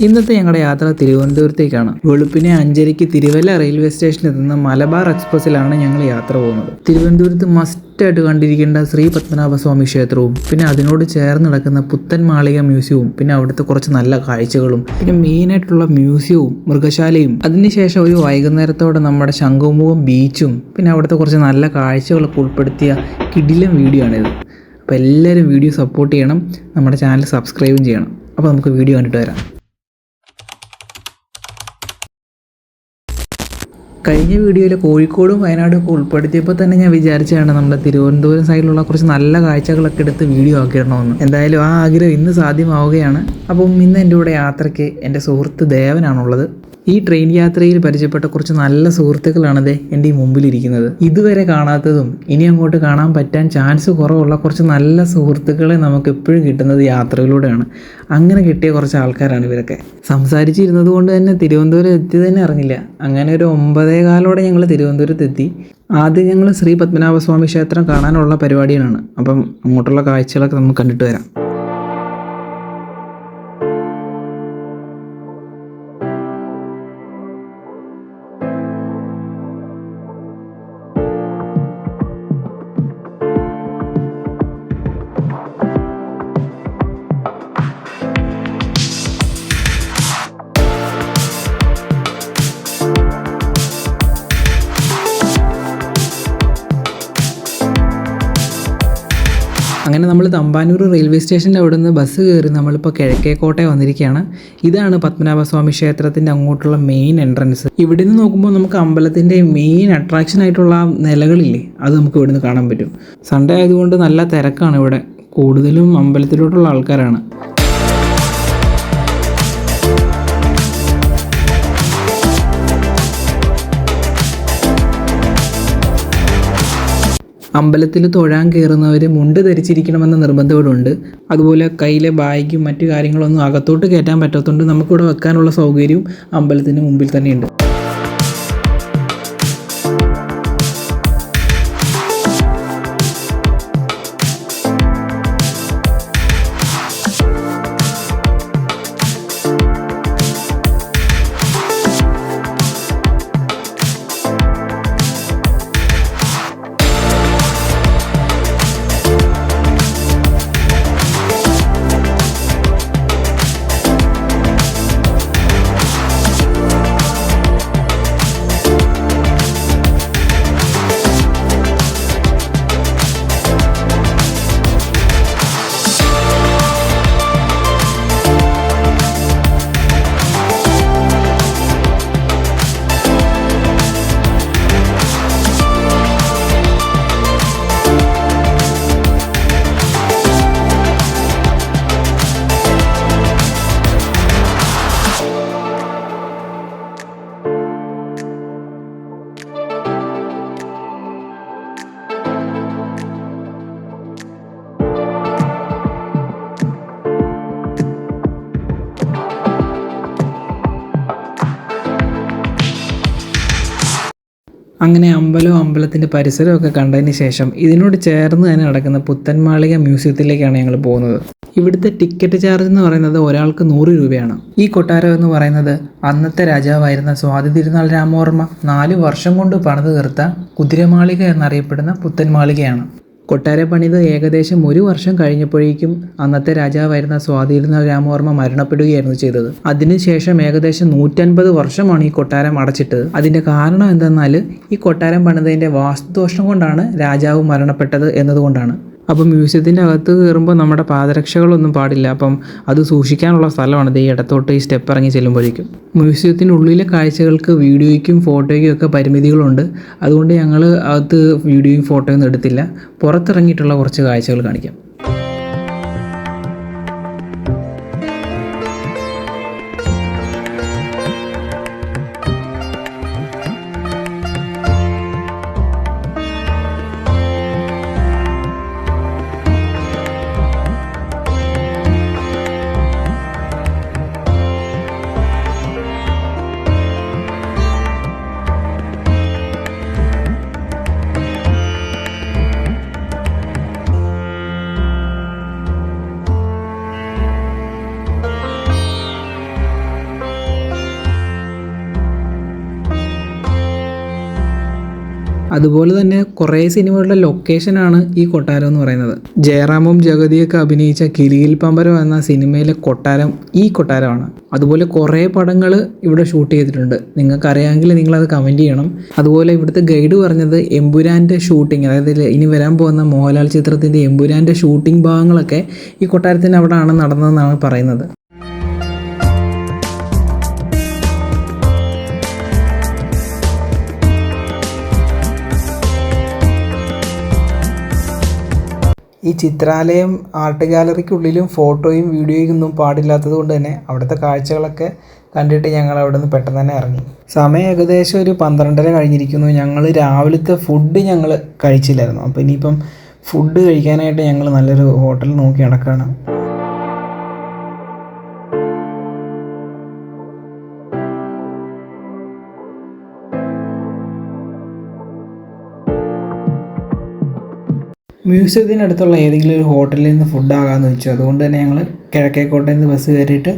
ഇന്നത്തെ ഞങ്ങളുടെ യാത്ര തിരുവനന്തപുരത്തേക്കാണ്. വെളുപ്പിനെ 5:30 തിരുവല്ല റെയിൽവേ സ്റ്റേഷനിൽ എത്തുന്ന മലബാർ എക്സ്പ്രസ്സിലാണ് ഞങ്ങൾ യാത്ര പോകുന്നത്. തിരുവനന്തപുരത്ത് മസ്റ്റായിട്ട് കണ്ടിരിക്കേണ്ട ശ്രീ പത്മനാഭസ്വാമി ക്ഷേത്രവും പിന്നെ അതിനോട് ചേർന്ന് നടക്കുന്ന പുത്തൻ മാളിക മ്യൂസിയവും പിന്നെ അവിടുത്തെ കുറച്ച് നല്ല കാഴ്ചകളും പിന്നെ മെയിനായിട്ടുള്ള മ്യൂസിയവും മൃഗശാലയും അതിനുശേഷം ഒരു വൈകുന്നേരത്തോടെ നമ്മുടെ ശംഖുമുഖം ബീച്ചും പിന്നെ അവിടുത്തെ കുറച്ച് നല്ല കാഴ്ചകളൊക്കെ ഉൾപ്പെടുത്തിയ കിടിലൻ വീഡിയോ ആണിത്. അപ്പോൾ എല്ലാവരും വീഡിയോ സപ്പോർട്ട് ചെയ്യണം, നമ്മുടെ ചാനൽ സബ്സ്ക്രൈബും ചെയ്യണം. അപ്പോൾ നമുക്ക് വീഡിയോ കണ്ടിട്ട് വരാം. കഴിഞ്ഞ വീഡിയോയിൽ കോഴിക്കോടും വയനാടും ഒക്കെ ഉൾപ്പെടുത്തിയപ്പോൾ തന്നെ ഞാൻ വിചാരിച്ചതാണ് നമ്മുടെ തിരുവനന്തപുരം സൈഡിലുള്ള കുറച്ച് നല്ല കാഴ്ചകളൊക്കെ എടുത്ത് വീഡിയോ ആക്കിയിടണമെന്ന്. എന്തായാലും ആ ആഗ്രഹം ഇന്ന് സാധ്യമാവുകയാണ്. അപ്പം ഇന്ന് എൻ്റെ കൂടെ യാത്രയ്ക്ക് എൻ്റെ സുഹൃത്ത് ദേവനാണുള്ളത്. ഈ ട്രെയിൻ യാത്രയിൽ പരിചയപ്പെട്ട കുറച്ച് നല്ല സുഹൃത്തുക്കളാണത് എൻ്റെ ഈ മുമ്പിലിരിക്കുന്നത്. ഇതുവരെ കാണാത്തതും ഇനി അങ്ങോട്ട് കാണാൻ പറ്റാൻ ചാൻസ് കുറവുള്ള കുറച്ച് നല്ല സുഹൃത്തുക്കളെ നമുക്ക് എപ്പോഴും കിട്ടുന്നത് യാത്രയിലൂടെയാണ്. അങ്ങനെ കിട്ടിയ കുറച്ച് ആൾക്കാരാണ് ഇവരൊക്കെ. സംസാരിച്ചിരുന്നത് കൊണ്ട് തന്നെ തിരുവനന്തപുരം എത്തി തന്നെ അറിഞ്ഞില്ല. അങ്ങനെ ഒരു 9:15 ഞങ്ങൾ തിരുവനന്തപുരത്ത് എത്തി. ആദ്യം ഞങ്ങൾ ശ്രീ പത്മനാഭസ്വാമി ക്ഷേത്രം കാണാനുള്ള പരിപാടിയാണ്. അപ്പം അങ്ങോട്ടുള്ള കാഴ്ചകളൊക്കെ നമുക്ക് കണ്ടിട്ട് വരാം. അങ്ങനെ നമ്മൾ തമ്പാനൂർ റെയിൽവേ സ്റ്റേഷൻ്റെ അവിടെ നിന്ന് ബസ് കയറി നമ്മളിപ്പോൾ കിഴക്കേക്കോട്ട വന്നിരിക്കുകയാണ്. ഇതാണ് പത്മനാഭസ്വാമി ക്ഷേത്രത്തിൻ്റെ അങ്ങോട്ടുള്ള മെയിൻ എൻട്രൻസ്. ഇവിടെ നിന്ന് നോക്കുമ്പോൾ നമുക്ക് അമ്പലത്തിൻ്റെ മെയിൻ അട്രാക്ഷൻ ആയിട്ടുള്ള നിലകളില്ലേ, അത് നമുക്ക് ഇവിടെ നിന്ന് കാണാൻ പറ്റും. സൺഡേ ആയതുകൊണ്ട് നല്ല തിരക്കാണ് ഇവിടെ. കൂടുതലും അമ്പലത്തിലോട്ടുള്ള ആൾക്കാരാണ്. അമ്പലത്തിൽ തൊഴാൻ കയറുന്നവർ മുണ്ട് ധരിച്ചിരിക്കണമെന്ന നിർബന്ധമുണ്ട്. അതുപോലെ കയ്യിലെ ബാഗും മറ്റു കാര്യങ്ങളൊന്നും അകത്തോട്ട് കയറ്റാൻ പറ്റാത്തതുകൊണ്ട് നമുക്കിവിടെ വെക്കാനുള്ള സൗകര്യവും അമ്പലത്തിൻ്റെ മുമ്പിൽ തന്നെയുണ്ട്. അങ്ങനെ അമ്പലത്തിൻ്റെ പരിസരമൊക്കെ കണ്ടതിന് ശേഷം ഇതിനോട് ചേർന്ന് തന്നെ നടക്കുന്ന പുത്തൻമാളിക മ്യൂസിയത്തിലേക്കാണ് ഞങ്ങൾ പോകുന്നത്. ഇവിടുത്തെ ടിക്കറ്റ് ചാർജ് എന്ന് പറയുന്നത് ഒരാൾക്ക് 100 രൂപയാണ്. ഈ കൊട്ടാരം എന്ന് പറയുന്നത് അന്നത്തെ രാജാവായിരുന്ന സ്വാതി തിരുനാൾ രാമവർമ്മ 4 വർഷം കൊണ്ട് പണിത് തീർത്ത കുതിരമാളിക എന്നറിയപ്പെടുന്ന പുത്തൻമാളികയാണ്. കൊട്ടാരം പണിത് ഏകദേശം 1 വർഷം കഴിഞ്ഞപ്പോഴേക്കും അന്നത്തെ രാജാവായിരുന്ന സ്വാതി തിരുനാൾ രാമവർമ്മ മരണപ്പെടുകയായിരുന്നു ചെയ്തത്. അതിനുശേഷം ഏകദേശം 150 വർഷമാണ് ഈ കൊട്ടാരം അടച്ചിട്ടത്. അതിൻ്റെ കാരണം എന്തെന്നാൽ ഈ കൊട്ടാരം പണിതതിൻ്റെ വാസ്തുദോഷം കൊണ്ടാണ് രാജാവ് മരണപ്പെട്ടത് എന്നതുകൊണ്ടാണ്. അപ്പം മ്യൂസിയത്തിൻ്റെ അകത്ത് കയറുമ്പോൾ നമ്മുടെ പാദരക്ഷകളൊന്നും പാടില്ല. അപ്പം അത് സൂക്ഷിക്കാനുള്ള സ്ഥലമാണ് ഈ ഇടത്തോട്ട് ഈ സ്റ്റെപ്പ് ഇറങ്ങി ചെല്ലുമ്പോഴേക്കും. മ്യൂസിയത്തിനുള്ളിലെ കാഴ്ചകൾക്ക് വീഡിയോയ്ക്കും ഫോട്ടോയ്ക്കും ഒക്കെ പരിമിതികളുണ്ട്. അതുകൊണ്ട് ഞങ്ങൾ അകത്ത് വീഡിയോയും ഫോട്ടോയൊന്നും എടുത്തില്ല. പുറത്തിറങ്ങിയിട്ടുള്ള കുറച്ച് കാഴ്ചകൾ കാണിക്കാം. അതുപോലെ തന്നെ കുറേ സിനിമകളുടെ ലൊക്കേഷനാണ് ഈ കൊട്ടാരം എന്ന് പറയുന്നത്. ജയറാമും ജഗതിയൊക്കെ അഭിനയിച്ച കിലിയിൽ പമ്പരം എന്ന സിനിമയിലെ കൊട്ടാരം ഈ കൊട്ടാരമാണ്. അതുപോലെ കുറേ പടങ്ങൾ ഇവിടെ ഷൂട്ട് ചെയ്തിട്ടുണ്ട്. നിങ്ങൾക്കറിയാമെങ്കിൽ നിങ്ങളത് കമൻറ്റ് ചെയ്യണം. അതുപോലെ ഇവിടുത്തെ ഗൈഡ് പറഞ്ഞത് എമ്പുരാൻ്റെ ഷൂട്ടിംഗ്, അതായത് ഇനി വരാൻ പോകുന്ന മോഹൻലാൽ ചിത്രത്തിൻ്റെ എമ്പുരാൻ്റെ ഷൂട്ടിംഗ് ഭാഗങ്ങളൊക്കെ ഈ കൊട്ടാരത്തിന് അവിടെയാണ് നടന്നതെന്നാണ് പറയുന്നത്. ഈ ചിത്രാലയം ആർട്ട് ഗാലറിക്കുള്ളിലും ഫോട്ടോയും വീഡിയോയും ഒന്നും പാടില്ലാത്തത് കൊണ്ട് തന്നെ അവിടുത്തെ കാഴ്ചകളൊക്കെ കണ്ടിട്ട് ഞങ്ങൾ അവിടെ നിന്ന് പെട്ടെന്ന് തന്നെ ഇറങ്ങി. സമയം ഏകദേശം ഒരു 12:30 കഴിഞ്ഞിരിക്കുന്നു. ഞങ്ങൾ രാവിലത്തെ ഫുഡ് ഞങ്ങൾ കഴിച്ചില്ലായിരുന്നു. അപ്പോൾ ഇനിയിപ്പം ഫുഡ് കഴിക്കാനായിട്ട് ഞങ്ങൾ നല്ലൊരു ഹോട്ടൽ നോക്കി നടക്കുകയാണ്. മ്യൂസിയത്തിനടുത്തുള്ള ഏതെങ്കിലും ഒരു ഹോട്ടലിൽ നിന്ന് ഫുഡ് ആകാമെന്ന് വെച്ചു. അതുകൊണ്ട് തന്നെ ഞങ്ങൾ കിഴക്കേക്കോട്ടയിൽ നിന്ന് ബസ് കയറിയിട്ട്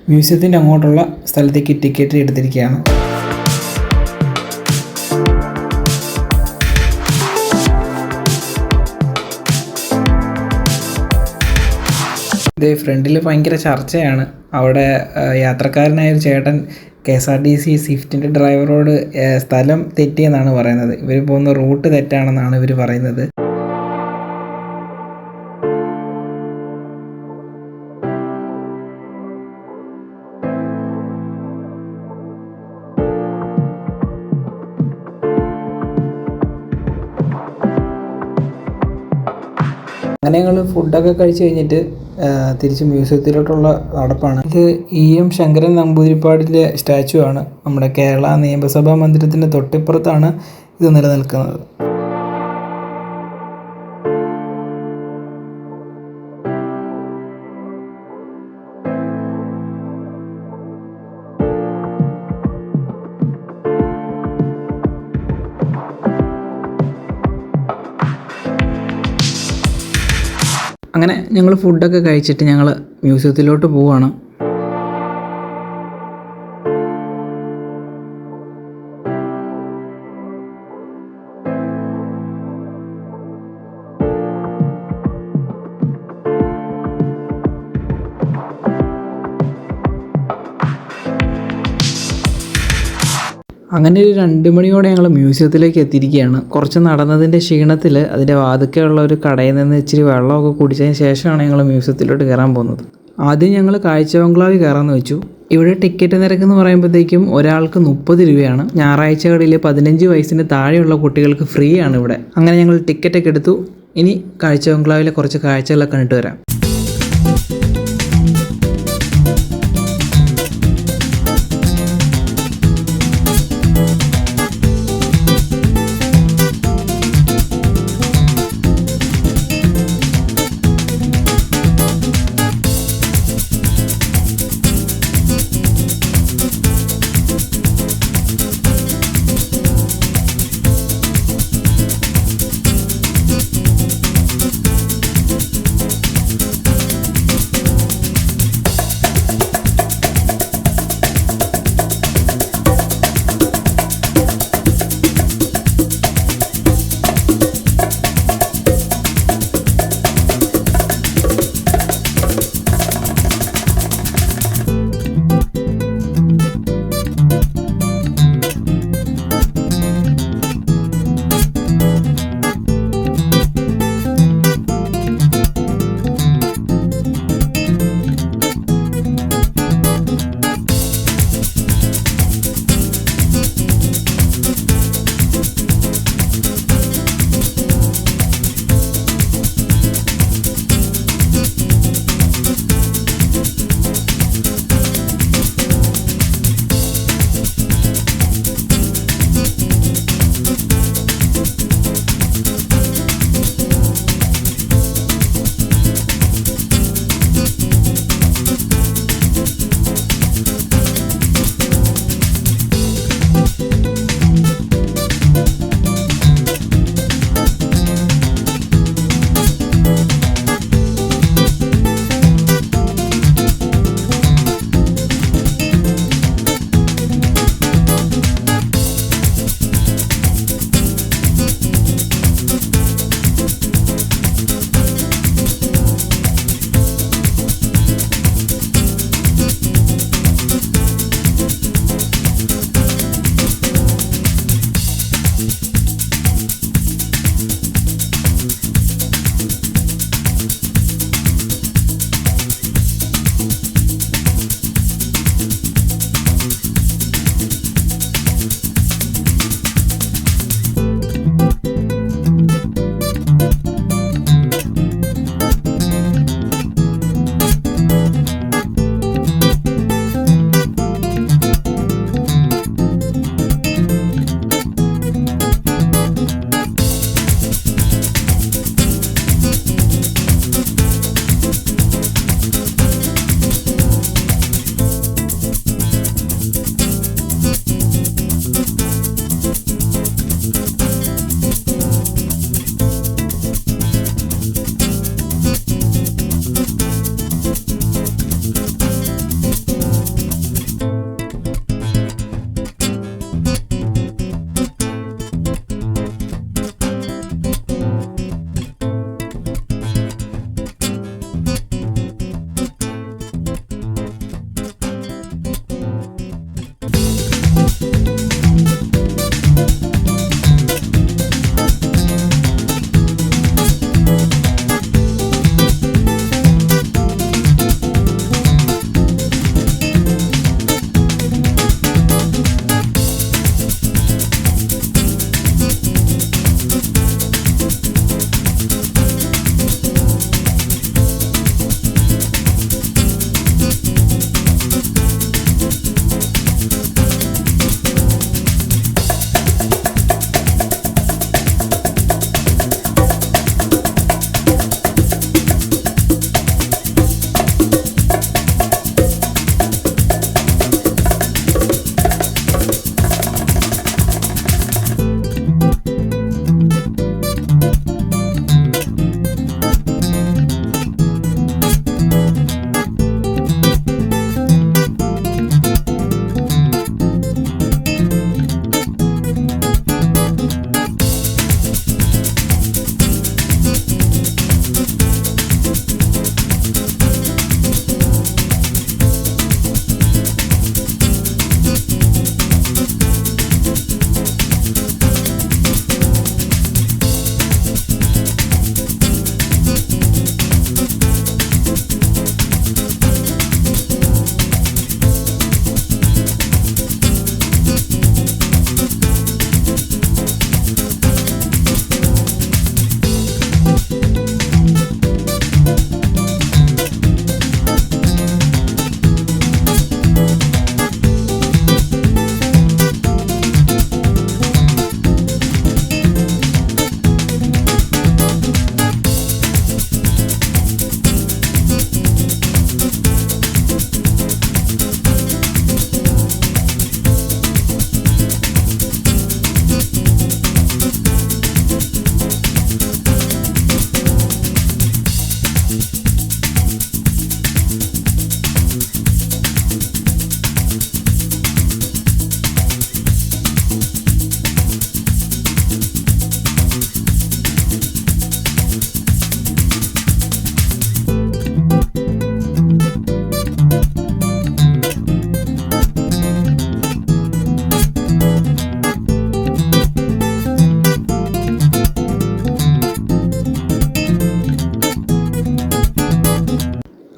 മ്യൂസിയത്തിൻ്റെ അങ്ങോട്ടുള്ള സ്ഥലത്തേക്ക് ടിക്കറ്റ് എടുത്തിരിക്കുകയാണ്. ഇത് ഫ്രണ്ടിൽ ഭയങ്കര ചർച്ചയാണ്. അവിടെ യാത്രക്കാരനായ ഒരു ചേട്ടൻ KSRTC സ്വിഫ്റ്റിൻ്റെ ഡ്രൈവറോട് സ്ഥലം തെറ്റിയെന്നാണ് പറയുന്നത്. ഇവർ പോകുന്ന റൂട്ട് തെറ്റാണെന്നാണ് ഇവർ പറയുന്നത്. അങ്ങനെ ഞങ്ങൾ ഫുഡൊക്കെ കഴിച്ച് കഴിഞ്ഞിട്ട് തിരിച്ച് മ്യൂസിയത്തിലോട്ടുള്ള നടപ്പാണ്. ഇത് EM ശങ്കരൻ നമ്പൂതിരിപ്പാടിൻ്റെ സ്റ്റാച്ചു ആണ്. നമ്മുടെ കേരള നിയമസഭാ മന്ദിരത്തിൻ്റെ തൊട്ടിപ്പുറത്താണ് ഇത് നിലനിൽക്കുന്നത്. അങ്ങനെ ഞങ്ങൾ ഫുഡൊക്കെ കഴിച്ചിട്ട് ഞങ്ങൾ മ്യൂസിയത്തിലോട്ട് പോവുകയാണ്. അങ്ങനെ ഒരു 2 മണിയോടെ ഞങ്ങൾ മ്യൂസിയത്തിലേക്ക് എത്തിയിരിക്കുകയാണ്. കുറച്ച് നടന്നതിൻ്റെ ക്ഷീണത്തിൽ അതിൻ്റെ വാതുക്കെയുള്ള ഒരു കടയിൽ നിന്ന് ഇച്ചിരി വെള്ളമൊക്കെ കുടിച്ചതിന് ശേഷമാണ് ഞങ്ങൾ മ്യൂസിയത്തിലോട്ട് കയറാൻ പോകുന്നത്. ആദ്യം ഞങ്ങൾ കാഴ്ച ബംഗ്ലാവിൽ കയറാമെന്ന് വെച്ചു. ഇവിടെ ടിക്കറ്റ് നിരക്കെന്ന് പറയുമ്പോഴത്തേക്കും ഒരാൾക്ക് 30 രൂപയാണ്. ഞായറാഴ്ചകളിൽ 15 വയസ്സിന് താഴെയുള്ള കുട്ടികൾക്ക് ഫ്രീ ആണ് ഇവിടെ. അങ്ങനെ ഞങ്ങൾ ടിക്കറ്റൊക്കെ എടുത്തു. ഇനി കാഴ്ച ബംഗ്ലാവിലെ കുറച്ച് കാഴ്ചകളൊക്കെ കണ്ടിട്ട് വരാം.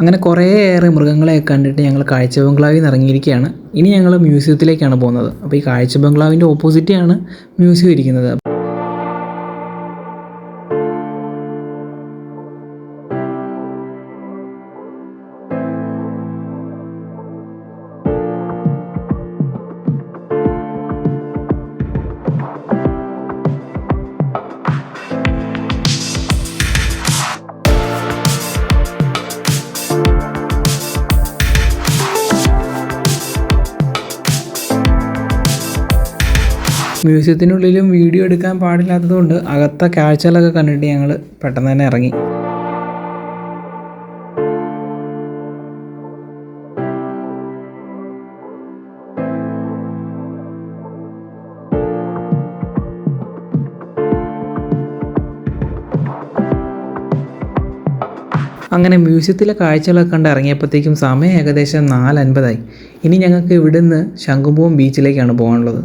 അങ്ങനെ കുറേയേറെ മൃഗങ്ങളെയൊക്കെ കണ്ടിട്ട് ഞങ്ങൾ കാഴ്ച ബംഗ്ലാവിൽ നിന്ന് ഇറങ്ങിയിരിക്കുകയാണ്. ഇനി ഞങ്ങൾ മ്യൂസിയത്തിലേക്കാണ് പോകുന്നത്. അപ്പോൾ ഈ കാഴ്ച ബംഗ്ലാവിൻ്റെ ഓപ്പോസിറ്റാണ് മ്യൂസിയം ഇരിക്കുന്നത്. മ്യൂസിയത്തിനുള്ളിലും വീഡിയോ എടുക്കാൻ പാടില്ലാത്തതുകൊണ്ട് അകത്തെ കാഴ്ചകളൊക്കെ കണ്ടിട്ട് ഞങ്ങൾ പെട്ടെന്ന് തന്നെ ഇറങ്ങി. അങ്ങനെ മ്യൂസിയത്തിലെ കാഴ്ചകളൊക്കെ കണ്ട് ഇറങ്ങിയപ്പോഴത്തേക്കും സമയം ഏകദേശം 4:50. ഇനി ഞങ്ങൾക്ക് ഇവിടുന്ന് ശംഖുമുഖം ബീച്ചിലേക്കാണ് പോകാനുള്ളത്.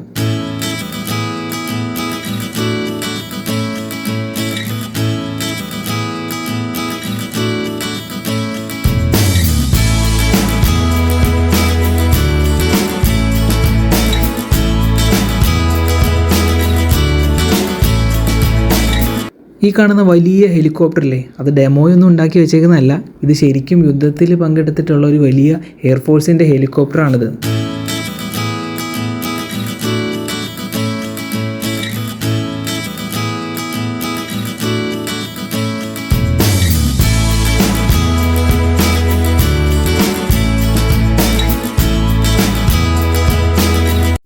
ഈ കാണുന്ന വലിയ ഹെലികോപ്റ്ററില്ലേ, അത് ഡെമോയൊന്നും ഉണ്ടാക്കി വെച്ചേക്കുന്നതല്ല. ഇത് ശരിക്കും യുദ്ധത്തിൽ പങ്കെടുത്തിട്ടുള്ള ഒരു വലിയ എയർഫോഴ്സിൻ്റെ ഹെലികോപ്റ്ററാണിത്.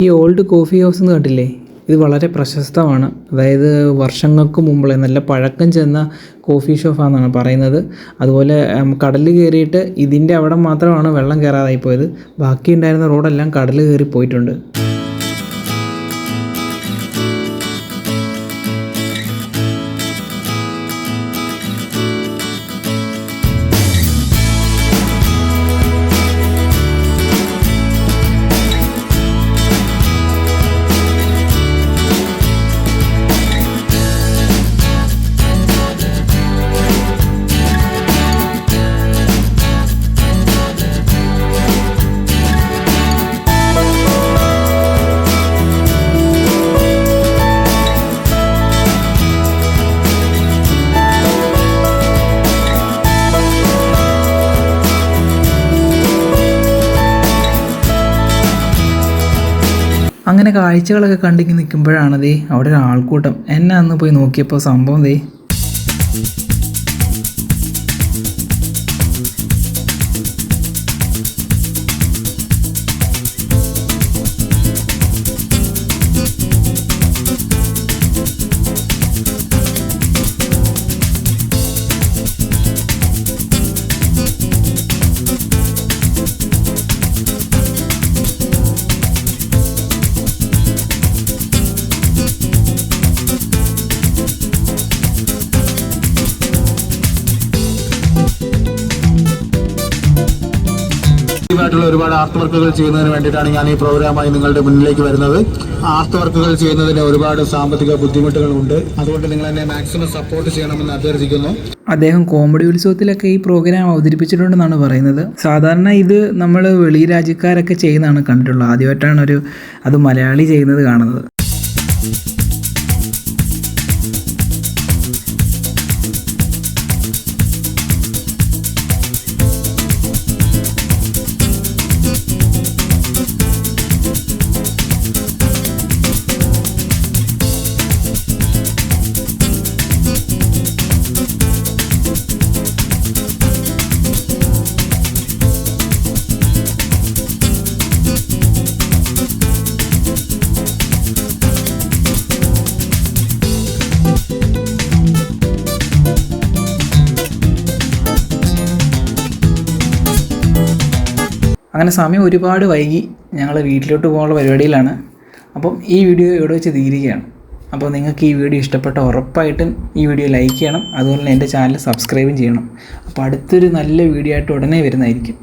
ഈ ഓൾഡ് കോഫി ഹൗസ് എന്ന് കണ്ടില്ലേ, ഇത് വളരെ പ്രശസ്തമാണ്. അതായത് വർഷങ്ങൾക്ക് മുമ്പുള്ള നല്ല പഴക്കം ചെന്ന കോഫി ഷോപ്പാണെന്നാണ് പറയുന്നത്. അതുപോലെ കടൽ കയറിയിട്ട് ഇതിൻ്റെ അവിടെ മാത്രമാണ് വെള്ളം കയറാതായി പോയത്. ബാക്കി ഉണ്ടായിരുന്ന റോഡെല്ലാം കടൽ കയറി പോയിട്ടുണ്ട്. അങ്ങനെ കാഴ്ചകളൊക്കെ കണ്ടിങ്ങി നിൽക്കുമ്പോഴാണ് ദേ അവിടെ ഒരു ആൾക്കൂട്ടം. എന്നെ അന്ന് പോയി നോക്കിയപ്പോൾ സംഭവം ദേ ായിട്ടുള്ള ഒരുപാട് ആർട്ട് വർക്കുകൾ ചെയ്യുന്നതിന് വേണ്ടിയിട്ടാണ് ഞാൻ ഈ പ്രോഗ്രാമായി നിങ്ങളുടെ മുന്നിലേക്ക് വരുന്നത്. ആർട്ട് വർക്കുകൾ ചെയ്യുന്നതിന് ഒരുപാട് സാമ്പത്തിക ബുദ്ധിമുട്ടുകളുണ്ട്. അതുകൊണ്ട് നിങ്ങൾ എന്നെ മാക്സിമം സപ്പോർട്ട് ചെയ്യണമെന്ന് അഭ്യർത്ഥിക്കുന്നു. അദ്ദേഹം കോമഡി ഉത്സവത്തിലൊക്കെ ഈ പ്രോഗ്രാം അവതരിപ്പിച്ചിട്ടുണ്ടെന്നാണ് പറയുന്നത്. സാധാരണ ഇത് നമ്മൾ വെളി രാജ്യക്കാരൊക്കെ ചെയ്യുന്നതാണ് കണ്ടിട്ടുള്ളത്. ആദ്യമായിട്ടാണ് അത് മലയാളി ചെയ്യുന്നത് കാണുന്നത്. അങ്ങനെ സമയം ഒരുപാട് വൈകി. ഞങ്ങൾ വീട്ടിലോട്ട് പോകാനുള്ള പരിപാടിയിലാണ്. അപ്പം ഈ വീഡിയോ ഇവിടെ വെച്ച് തീരുകയാണ്. അപ്പോൾ നിങ്ങൾക്ക് ഈ വീഡിയോ ഇഷ്ടപ്പെട്ട ഉറപ്പായിട്ടും ഈ വീഡിയോ ലൈക്ക് ചെയ്യണം. അതുപോലെ തന്നെ എൻ്റെ ചാനൽ സബ്സ്ക്രൈബും ചെയ്യണം. അപ്പോൾ അടുത്തൊരു നല്ല വീഡിയോ ആയിട്ട് ഉടനെ വരുന്നതായിരിക്കും.